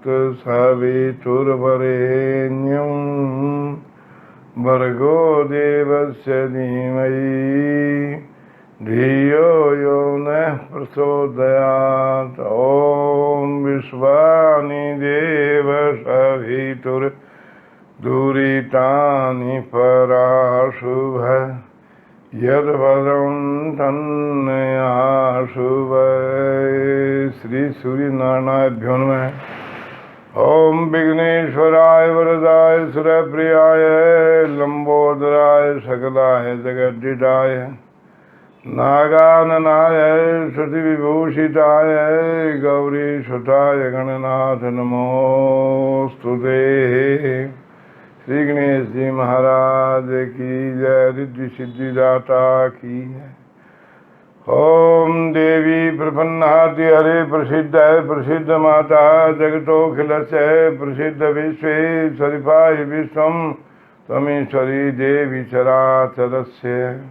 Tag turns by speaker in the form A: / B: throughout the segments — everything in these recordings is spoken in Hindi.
A: सवितुर्वरेण्यं भर्गो देवस्य धीमहि धियो यो नः प्रचोदयात्। ॐ विश्वानि देव सवितुर्दुरितानि पराशुभ यद्वदं तन्नयाशुभ। श्री सूर्य नारायणाभ्यो नमः। ओम विघ्नेश्वराय वरदाय सुरप्रियाय लंबोदराय सकलाय जगद्दिताय नागाननाय श्रुतिविभूषिताय गौरीसुताय गणनाथ नमोस्तुते। श्री गणेश जी महाराज की जय। रिद्धि सिद्धिदाता की जय। ओम देवी प्रपन्नाति हरे प्रसिद्ध है प्रसिद्ध माता जगतोखिलस्य प्रसिद्ध विश्वेश्वरिपाय विश्वम त्वमीश्वरी देवी चराचरस्य।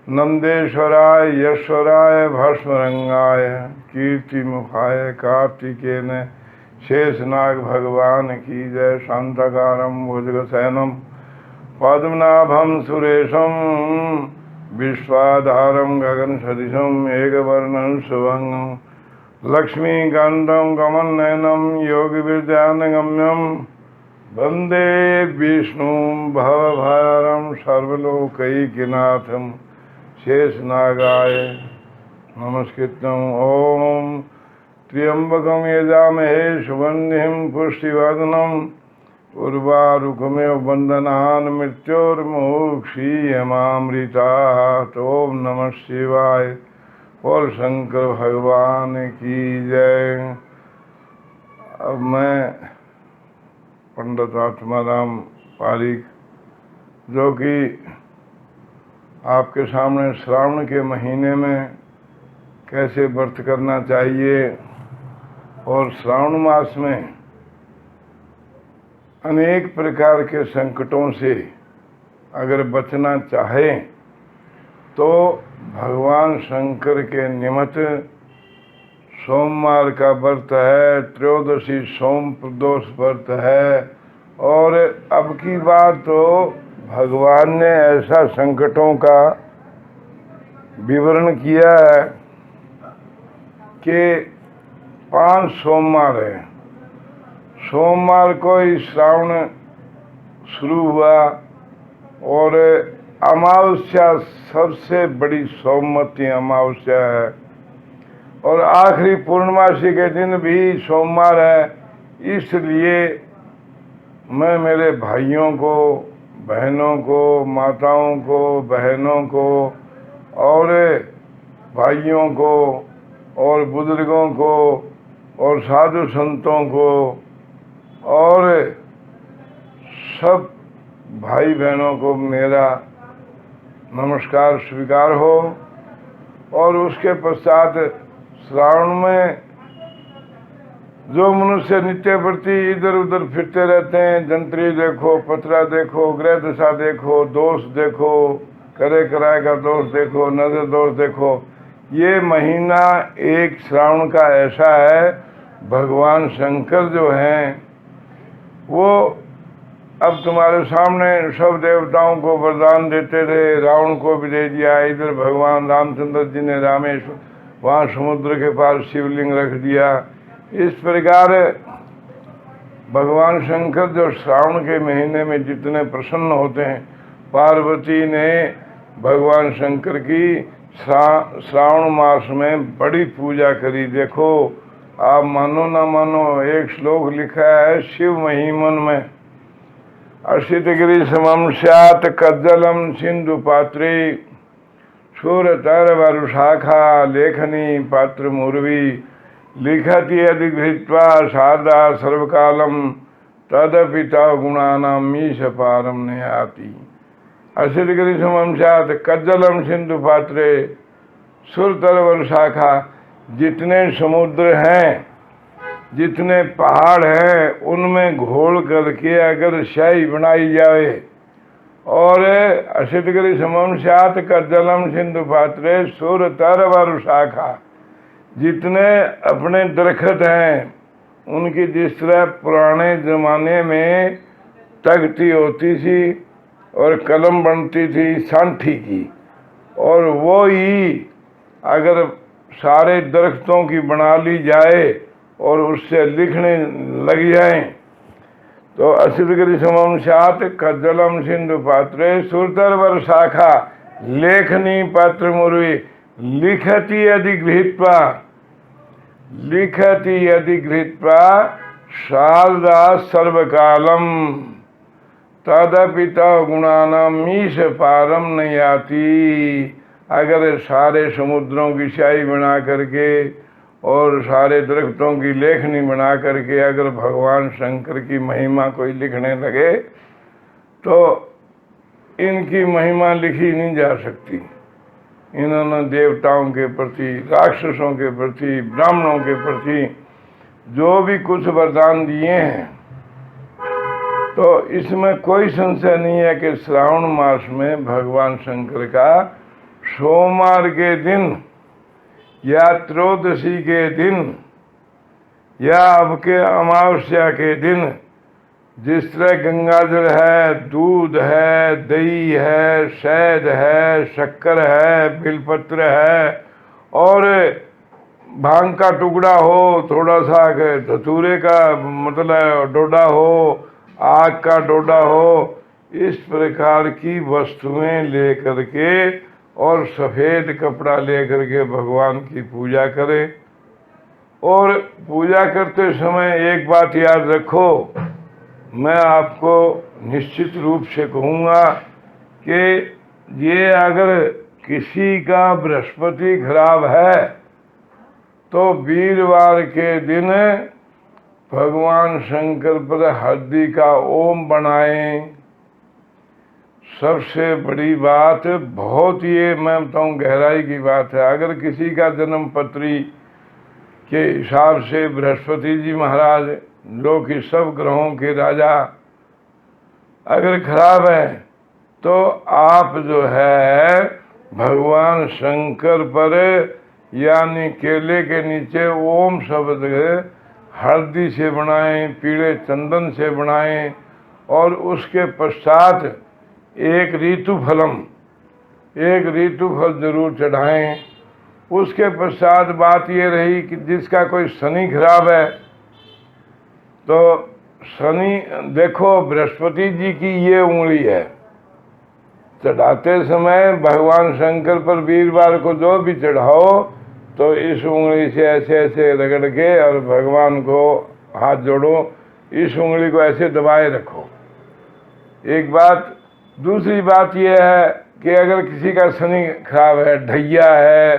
A: नंदेश्वराय यश्वराय भस्मरंगाय कीर्तिमुखाय कार्तिकेन शेषनाग भगवान की जय। शांताकारं भुजगशयनं पद्मनाभं सुरेशं विश्वाधारं गगनसदृशं एकवर्णं शुभंगं लक्ष्मीकान्तं कमलनयनं योगिविद्यानगम्यं वन्दे विष्णुं भवभयहरं सर्वलोकैकनाथं शेषनागाय नमस्कृत्यं। ओम त्र्यंबकं यजामहे सुगन्धिं पुष्टिवर्धनं उर्वारुकमेव बन्धनान् मृत्योर्मुक्षीयमामृतात्। ओम नमः शिवाय। बोल शंकर भगवान की जय। अब मैं पंडित आत्माराम पारिक, जो कि आपके सामने श्रावण के महीने में कैसे व्रत करना चाहिए और श्रावण मास में अनेक प्रकार के संकटों से अगर बचना चाहें तो भगवान शंकर के निमित्त सोमवार का व्रत है, त्रयोदशी सोम प्रदोष व्रत है। और अब की बात तो भगवान ने ऐसा संकटों का विवरण किया है कि 5 सोमवार है। सोमवार को ही श्रावण शुरू हुआ और अमावस्या सबसे बड़ी सोमवती अमावस्या है और आखिरी पूर्णमासी के दिन भी सोमवार है। इसलिए मैं मेरे भाइयों को, बहनों को, माताओं को, बहनों को और भाइयों को और बुजुर्गों को और साधु संतों को और सब भाई बहनों को मेरा नमस्कार स्वीकार हो। और उसके पश्चात श्रावण में जो मनुष्य नित्य प्रति इधर उधर फिरते रहते हैं, जंत्री देखो, पत्रा देखो, ग्रह दशा देखो, दोष देखो, करे कराए का दोष देखो, नजर दोष देखो, ये महीना एक श्रावण का ऐसा है, भगवान शंकर जो हैं वो अब तुम्हारे सामने सब देवताओं को वरदान देते रहे, रावण को भी दे दिया। इधर भगवान रामचंद्र जी ने रामेश्वर वहाँ समुद्र के पार शिवलिंग रख दिया। इस प्रकार भगवान शंकर जो श्रावण के महीने में जितने प्रसन्न होते हैं, पार्वती ने भगवान शंकर की श्रावण मास में बड़ी पूजा करी। देखो आप मानो ना मानो, एक श्लोक लिखा है शिव महिमन में, असितगिरि समम स्यात् कज्जलम सिंधु पात्रे शूरतर वरुशाखा लेखनी पात्र मुर्वी लिखति अधिघृत्वा शारदा सर्वकालम तदपिता गुणानां मीश पारम नयाति। असितगिरि समम स्यात् कज्जलम सिंधु पात्रे शूरतर वरुशाखा। जितने समुद्र हैं, जितने पहाड़ हैं, उनमें घोल करके अगर स्याही बनाई जाए और असितगिरि समम स्यात् कज्जलम सिंधु पात्रे शूरतर वरुशाखा, जितने अपने दरख्त हैं उनकी जिस तरह पुराने ज़माने में तख्ती होती थी और कलम बनती थी सांठी की, और वो ही अगर सारे दरख्तों की बना ली जाए और उससे लिखने लग जाएं तो असिदगिरी समंशात कज्जलम सिंधु पात्रे सुरतर वर शाखा लेखनी पत्र मुर्वी लिखति अधिगृहीत्वा शारदा सर्वकालम तदपिता गुणानाम मीश पारम न याति। अगर सारे समुद्रों की स्याही बना करके और सारे दरख्तों की लेखनी बना करके अगर भगवान शंकर की महिमा कोई लिखने लगे तो इनकी महिमा लिखी नहीं जा सकती। इन्होंने देवताओं के प्रति, राक्षसों के प्रति, ब्राह्मणों के प्रति जो भी कुछ वरदान दिए हैं, तो इसमें कोई संशय नहीं है कि श्रावण मास में भगवान शंकर का सोमवार के दिन या त्रयोदशी के दिन या अब के अमावस्या के दिन जिस तरह गंगाजल है, दूध है, दही है, शहद है, शक्कर है, बिलपत्र है और भांग का टुकड़ा हो, थोड़ा सा धतूरे का मतलब डोडा हो, आग का डोडा हो, इस प्रकार की वस्तुएं लेकर के और सफ़ेद कपड़ा लेकर के भगवान की पूजा करें। और पूजा करते समय एक बात याद रखो, मैं आपको निश्चित रूप से कहूँगा कि ये अगर किसी का बृहस्पति खराब है तो वीरवार के दिन भगवान शंकर पर हल्दी का ओम बनाएं। सबसे बड़ी बात, बहुत ये मैं बताऊँ गहराई की बात है, अगर किसी का जन्म पत्री के हिसाब से बृहस्पति जी महाराज जो कि सब ग्रहों के राजा अगर खराब है तो आप जो है भगवान शंकर पर यानी केले के नीचे ओम शब्द हल्दी से बनाएं, पीले चंदन से बनाएं और उसके पश्चात एक ऋतुफल जरूर चढ़ाएं। उसके पश्चात बात ये रही कि जिसका कोई शनि खराब है तो शनि, देखो बृहस्पति जी की ये उंगली है, चढ़ाते समय भगवान शंकर पर वीरवार को जो भी चढ़ाओ तो इस उंगली से ऐसे ऐसे रगड़ के और भगवान को हाथ जोड़ो, इस उंगली को ऐसे दबाए रखो। एक बात। दूसरी बात यह है कि अगर किसी का शनि खराब है, ढैया है,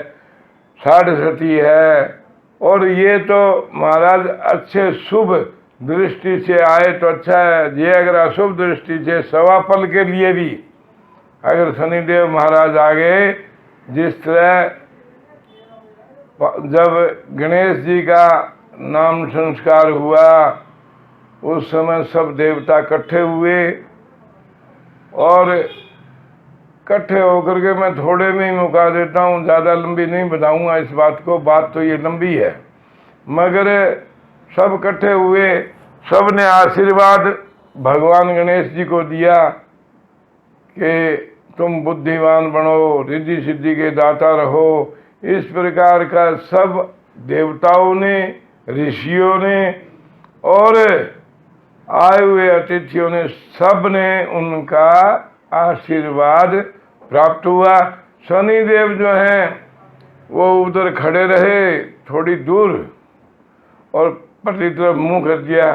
A: साढ़सती है, और ये तो महाराज अच्छे शुभ दृष्टि से आए तो अच्छा है, ये अगर अशुभ दृष्टि से सवा पल के लिए भी अगर शनिदेव महाराज आ गए, जिस तरह जब गणेश जी का नाम संस्कार हुआ उस समय सब देवता इकट्ठे हुए और इकट्ठे होकर के मैं थोड़े में ही मुका देता हूँ, ज़्यादा लंबी नहीं बताऊँगा इस बात को, बात तो ये लंबी है, मगर सब इकट्ठे हुए, सब ने आशीर्वाद भगवान गणेश जी को दिया कि तुम बुद्धिमान बनो, रिद्धि सिद्धि के दाता रहो। इस प्रकार का सब देवताओं ने, ऋषियों ने और आए हुए अतिथियों ने, सब ने उनका आशीर्वाद प्राप्त हुआ। शनिदेव जो हैं वो उधर खड़े रहे थोड़ी दूर और पति तरफ मुंह कर दिया।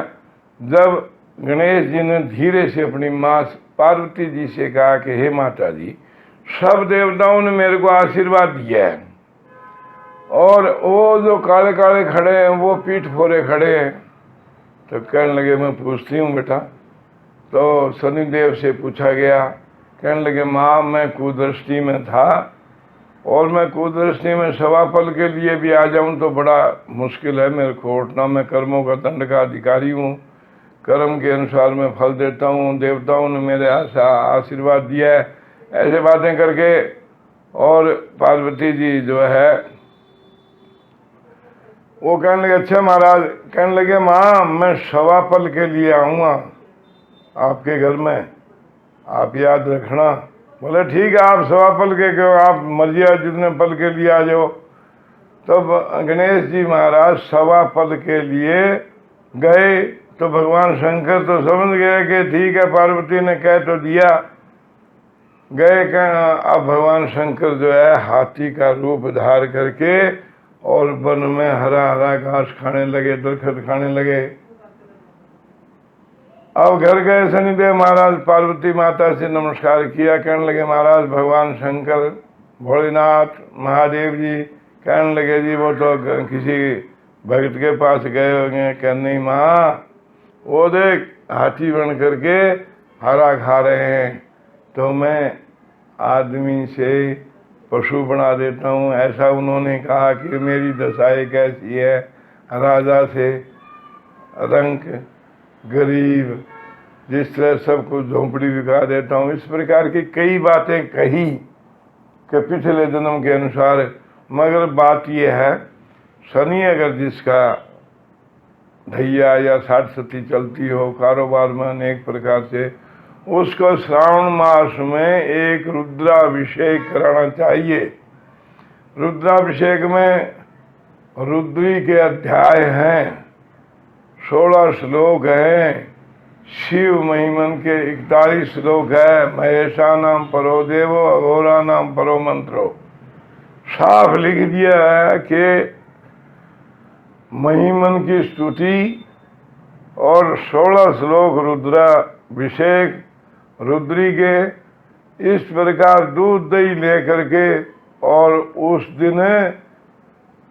A: जब गणेश जी ने धीरे से अपनी माँ पार्वती जी से कहा कि हे माता जी, सब देवताओं ने मेरे को आशीर्वाद दिया है और वो जो काले काले खड़े हैं वो पीठ फोरे खड़े हैं, तो कहने लगे मैं पूछती हूँ बेटा। तो शनिदेव से पूछा गया, कहने लगे माँ मैं कुदृष्टि में था और मैं कुदृष्टि में सवा पल के लिए भी आ जाऊँ तो बड़ा मुश्किल है मेरे को उठना, मैं कर्मों का दंड का अधिकारी हूँ, कर्म के अनुसार मैं फल देता हूँ, देवताओं ने मेरे आशीर्वाद दिया है, ऐसे बातें करके। और पार्वती जी जो है वो कहने लगे अच्छा महाराज, कहने लगे माँ मैं सवा पल के लिए आऊँगा आपके घर में, आप याद रखना। बोले ठीक है, आप सवा पल के क्यों, आप मर्जी है जितने पल के लिए आ जाओ। तब गणेश जी महाराज सवा पल के लिए गए तो भगवान शंकर तो समझ गए कि ठीक है, पार्वती ने कह तो दिया। गए अब भगवान शंकर जो है हाथी का रूप धार करके और वन में हरा हरा घास खाने लगे, दरखत खाने लगे। अब घर गए शनिदेव महाराज, पार्वती माता से नमस्कार किया, कहने लगे महाराज भगवान शंकर भोलेनाथ महादेव जी, कहने लगे जी वो तो किसी भक्त के पास गए होंगे। कहने नहीं माँ, वो देख हाथी बन करके हरा खा रहे हैं, तो मैं आदमी से पशु बना देता हूँ। ऐसा उन्होंने कहा कि मेरी दशाएं कैसी है, राजा से रंक, गरीब, जिस तरह सब कुछ झोंपड़ी बिका देता हूँ। इस प्रकार की कई बातें कही कि पिछले जन्म के अनुसार। मगर बात यह है, शनि अगर जिसका ढैया या साठ सती चलती हो कारोबार में अनेक प्रकार से, उसको श्रावण मास में एक रुद्राभिषेक कराना चाहिए। रुद्राभिषेक में रुद्री के अध्याय हैं, 16 श्लोक हैं, शिव महिमन के 41 श्लोक है। महेशा नाम परो देवो, अघोरा नाम परो मंत्रो। साफ लिख दिया है कि महिमन की स्तुति और 16 श्लोक रुद्राभिषेक रुद्री के। इस प्रकार दूध दही लेकर के और उस दिन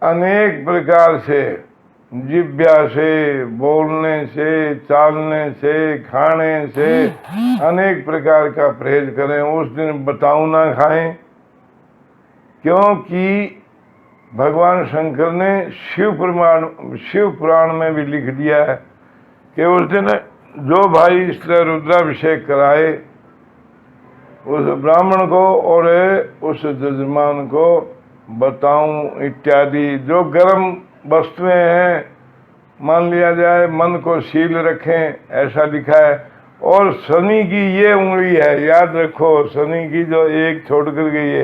A: अनेक प्रकार से, जिब्या से, बोलने से, चालने से, खाने से अनेक प्रकार का परहेज करें। उस दिन बताऊं ना खाएं, क्योंकि भगवान शंकर ने शिव पुराण में भी लिख दिया है कि उस दिन जो भाई इस तरह रुद्राभिषेक कराए उस ब्राह्मण को और उस जजमान को बताऊं इत्यादि जो गर्म वस्तुएं हैं, मान लिया जाए मन को शील रखें, ऐसा लिखा है। और शनि की ये उंगली है, याद रखो, शनि की जो एक छोड़ कर गई है,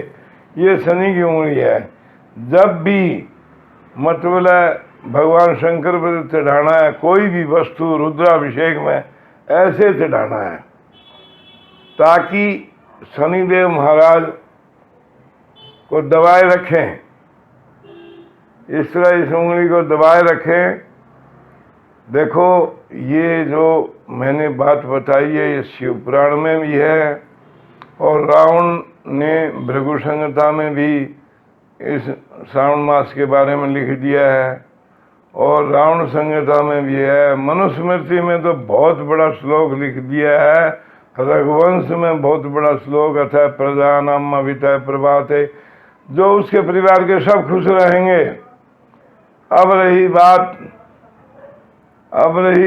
A: ये शनि की उंगली है। जब भी मतलब भगवान शंकर पर चढ़ाना है कोई भी वस्तु रुद्राभिषेक में, ऐसे चढ़ाना है ताकि शनिदेव महाराज को दबाए रखें। इस तरह इस उंगली को दबाए रखें। देखो ये जो मैंने बात बताई है ये शिव पुराण में भी है और रावण ने भृगु संहिता में भी इस श्रावण मास के बारे में लिख दिया है और रावण संहिता में भी है। मनुस्मृति में तो बहुत बड़ा श्लोक लिख दिया है, रघुवंश में बहुत बड़ा श्लोक अथा प्रजा नाम अभितय प्रभाते, जो उसके परिवार के सब खुश रहेंगे। अब रही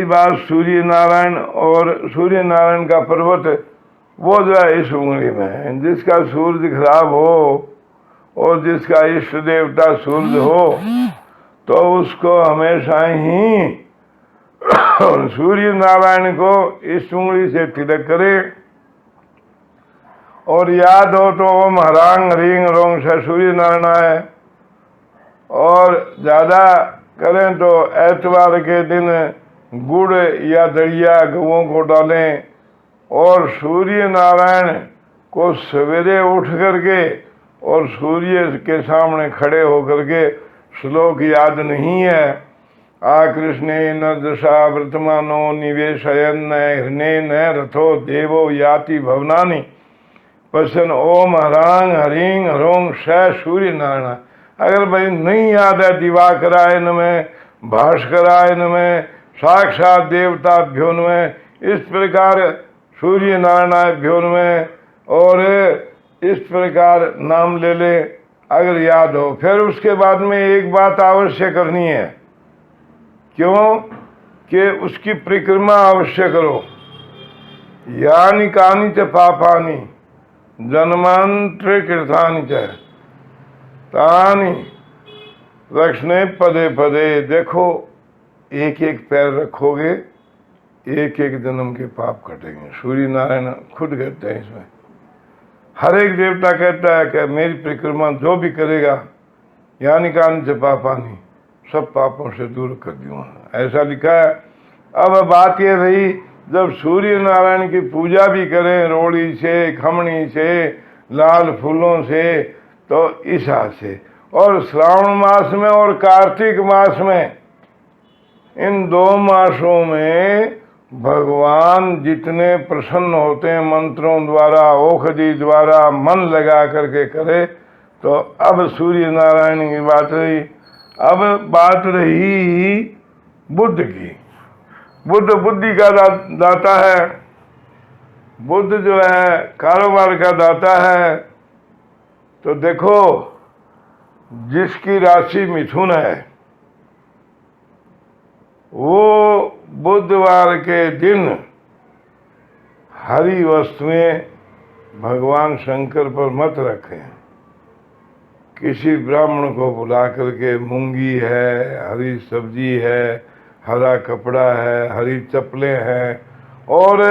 A: बात सूर्य नारायण, और सूर्य नारायण का पर्वत वो जो है इस उंगली में है। जिसका सूर्य खराब हो और जिसका इष्ट देवता सूर्य हो तो उसको हमेशा ही सूर्य नारायण को इस उंगली से तिलक करे और याद हो तो ओम हरांग ह्रींग रोंग से सूर्य नारायण है। और ज़्यादा करें तो एतवार के दिन गुड़ या दलिया गवों को डालें और सूर्य नारायण को सवेरे उठ करके और सूर्य के सामने खड़े होकर के, श्लोक याद नहीं है, आकृष्णे न दशा वर्तमानो निवेशयन हृणेन रथो देवो याति भवनानि पश्यन ओम हरांग हरिंग हरोंग स सूर्य नारायण। अगर भाई नहीं याद है दिवाकरायन में, भास्करायन में, साक्षात देवताभ्यों में, इस प्रकार सूर्य नारायणाभ्यों में और इस प्रकार नाम ले ले अगर याद हो। फिर उसके बाद में एक बात अवश्य करनी है, क्यों कि उसकी परिक्रमा अवश्य करो। यानी कानी च पापानी जन्मांतर कृतानि च तानि रखने पदे पदे। देखो, एक एक पैर रखोगे, एक एक जन्म के पाप कटेंगे। सूर्य नारायण खुद कहते हैं इसमें। हर एक देवता कहता है कि मेरी परिक्रमा जो भी करेगा, यानी कान से पापानी, सब पापों से दूर कर दूंगा, ऐसा लिखा है। अब बात ये रही, जब सूर्य नारायण की पूजा भी करें रोड़ी से, खमणी से, लाल फूलों से, तो इस हाथ से, और श्रावण मास में और कार्तिक मास में, इन 2 मासों में भगवान जितने प्रसन्न होते हैं मंत्रों द्वारा, औषधि द्वारा, मन लगा करके करे। तो अब सूर्य नारायण की बात रही। अब बात रही बुद्ध की। बुद्ध बुद्धि का दाता है। बुद्ध जो है कारोबार का दाता है। तो देखो, जिसकी राशि मिथुन है, वो बुधवार के दिन हरी वस्तुएं भगवान शंकर पर मत रखें। किसी ब्राह्मण को बुला करके मूंगी है, हरी सब्जी है, हरा कपड़ा है, हरी चप्पलें हैं, और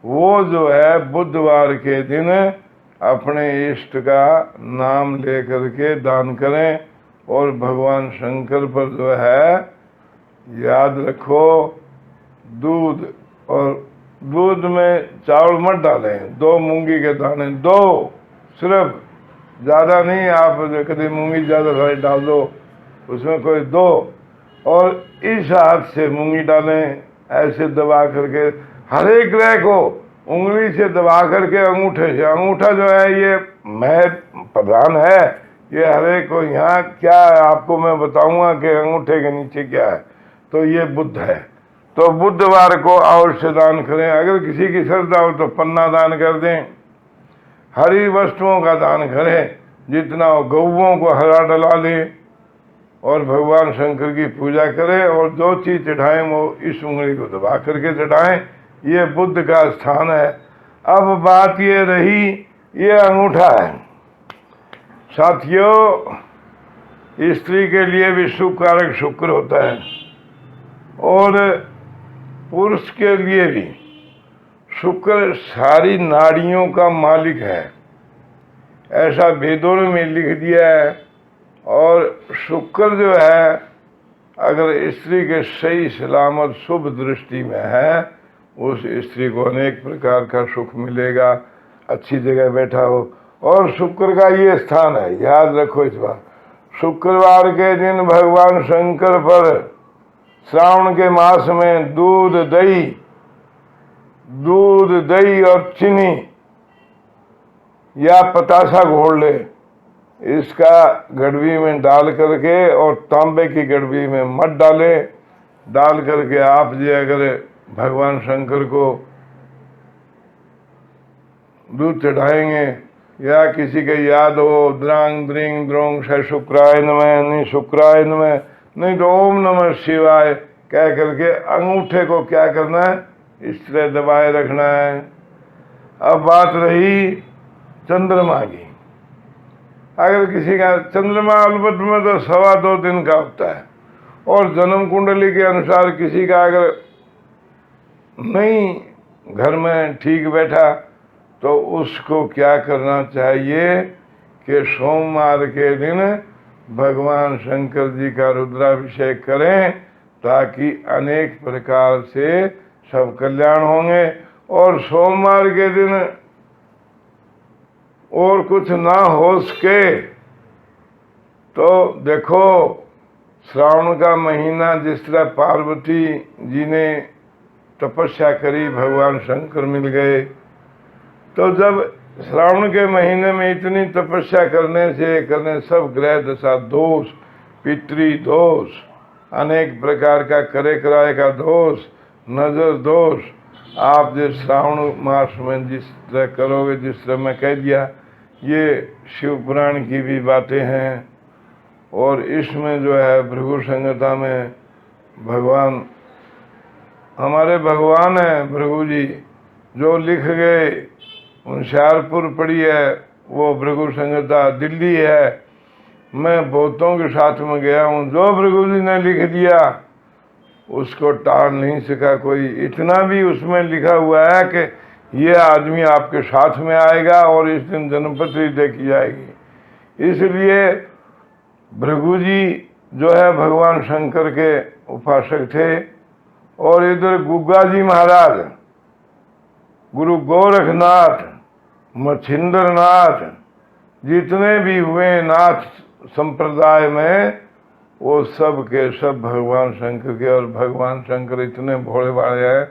A: वो जो है बुधवार के दिन अपने इष्ट का नाम लेकर के दान करें। और भगवान शंकर पर जो है, याद रखो, दूध, और दूध में चावल मत डालें, 2 मूंगी के दाने, 2 सिर्फ, ज़्यादा नहीं। आप कभी मूंगी ज़्यादा सारी डाल दो, उसमें कोई 2, और इस हाथ से मूंगी डालें, ऐसे दबा करके हर एक ग्रह को उंगली से दबा करके अंगूठे से। अंगूठा जो है ये मैं प्रधान है, ये हर एक को यहाँ क्या है आपको मैं बताऊंगा कि अंगूठे के नीचे क्या है। तो ये बुद्ध है। तो बुधवार को अवश्य दान करें। अगर किसी की श्रद्धा हो तो पन्ना दान कर दें, हरी वस्तुओं का दान करें, जितना हो, गौओं को हरा डला लें, और भगवान शंकर की पूजा करें। और जो चीज़ चढ़ाएं वो इस उंगली को दबा करके चढ़ाएं। ये बुद्ध का स्थान है। अब बात ये रही, ये अंगूठा है साथियों, स्त्री के लिए भी सुख कारक शुक्र होता है, और पुरुष के लिए भी शुक्र सारी नाड़ियों का मालिक है, ऐसा वेदों में लिख दिया है। और शुक्र जो है, अगर स्त्री के सही सलामत शुभ दृष्टि में है, उस स्त्री को अनेक प्रकार का सुख मिलेगा, अच्छी जगह बैठा हो। और शुक्र का ये स्थान है, याद रखो इस बार। शुक्रवार के दिन भगवान शंकर पर श्रावण के मास में दूध दही और चीनी या पतासा घोल ले, इसका गड़वी में डाल करके, और तांबे की गड़वी में मत डाले, डाल करके आप जी अगर भगवान शंकर को दूध चढ़ाएंगे, या किसी के याद हो द्रांग द्रिंग द्रोंग से शुक्राय नमः, नहीं शुक्राय नमः, नहीं तो ओम नमः शिवाय कह करके अंगूठे को क्या करना है, इस तरह दबाए रखना है। अब बात रही चंद्रमा की। अगर किसी का चंद्रमा अलबत्त में तो 2.25 दिन का होता है, और जन्म कुंडली के अनुसार किसी का अगर नहीं घर में ठीक बैठा, तो उसको क्या करना चाहिए कि सोमवार के दिन भगवान शंकर जी का रुद्राभिषेक करें, ताकि अनेक प्रकार से सब कल्याण होंगे। और सोमवार के दिन और कुछ ना हो सके तो देखो, श्रावण का महीना जिस तरह पार्वती जी ने तपस्या करी, भगवान शंकर मिल गए। तो जब श्रावण के महीने में इतनी तपस्या करने सब ग्रह दशा दोष, पितृ दोष, अनेक प्रकार का करे कराए का दोष, नजर दोष, आप जो श्रावण मास में जिस तरह करोगे, जिस तरह मैं कह दिया, ये शिव पुराण की भी बातें हैं। और इसमें जो है भृगु संहिता में भगवान, हमारे भगवान हैं भृगु जी, जो लिख गए, होशियारपुर पड़ी है वो भृगु संहिता, दिल्ली है, मैं बहुतों के साथ में गया हूँ, जो भृगु जी ने लिख दिया उसको टाल नहीं सका कोई। इतना भी उसमें लिखा हुआ है कि ये आदमी आपके साथ में आएगा और इस दिन जन्मपत्री देखी जाएगी। इसलिए भृगु जी जो है भगवान शंकर के उपासक थे। और इधर गुग्गा जी महाराज, गुरु गोरखनाथ, मच्छिंद्रनाथ, जितने भी हुए नाथ संप्रदाय में, वो सब के सब भगवान शंकर के। और भगवान शंकर इतने भोले भाले हैं।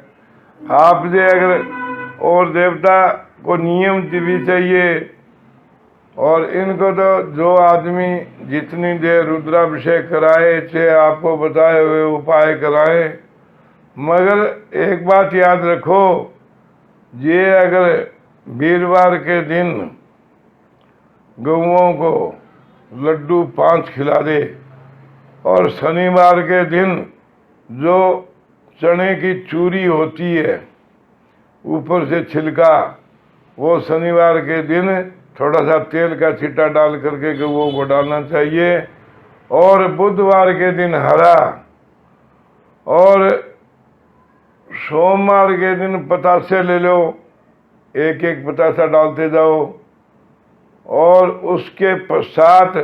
A: आप जे अगर और देवता को नियम भी चाहिए, और इनको तो जो आदमी जितनी देर रुद्राभिषेक कराए, चाहे आपको बताए हुए उपाय कराए, मगर एक बात याद रखो, ये अगर वीरवार के दिन गौओं को लड्डू 5 खिला दे, और शनिवार के दिन जो चने की चूरी होती है ऊपर से छिलका, वो शनिवार के दिन थोड़ा सा तेल का छिट्टा डाल करके गौओं को डालना चाहिए। और बुधवार के दिन हरा, और सोमवार के दिन पतासे ले लो, एक एक पतासा डालते जाओ। और उसके पश्चात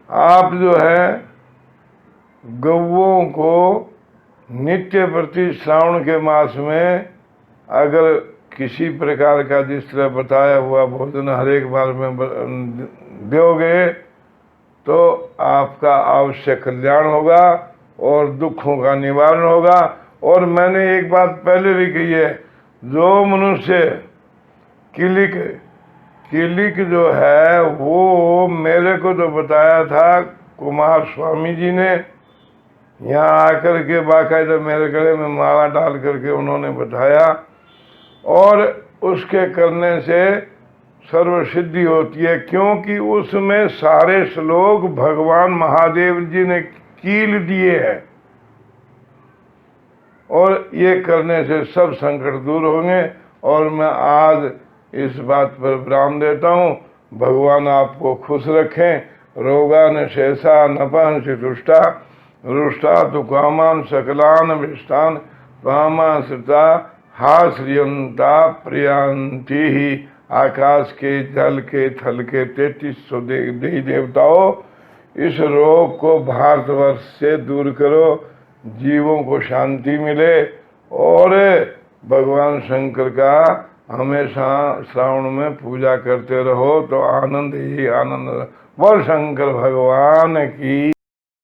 A: आप जो है गौओं को नित्य प्रति श्रावण के मास में अगर किसी प्रकार का जिस तरह बताया हुआ भोजन हर एक बार में दोगे तो आपका अवश्य कल्याण होगा और दुखों का निवारण होगा। और मैंने एक बात पहले भी कही है, जो मनुष्य किलिक जो है वो मेरे को तो बताया था कुमार स्वामी जी ने, यहाँ आकर के बाकायदा मेरे गले में माला डाल करके उन्होंने बताया। और उसके करने से सर्व सिद्धि होती है, क्योंकि उसमें सारे श्लोक भगवान महादेव जी ने कील दिए हैं। और ये करने से सब संकट दूर होंगे। और मैं आज इस बात पर विराम देता हूँ। भगवान आपको खुश रखें। रोगान शेषा नपांसि तुष्टा, रुष्टा तु कामान सकलान विष्टान, कामा श्रिता हाश्रियंता प्रियांति ही। आकाश के, जल के, थल के 3300 देवी देवताओं, इस रोग को भारतवर्ष से दूर करो, जीवों को शांति मिले। और भगवान शंकर का हमेशा श्रावण में पूजा करते रहो तो आनंद ही आनंद। बोल शंकर भगवान की।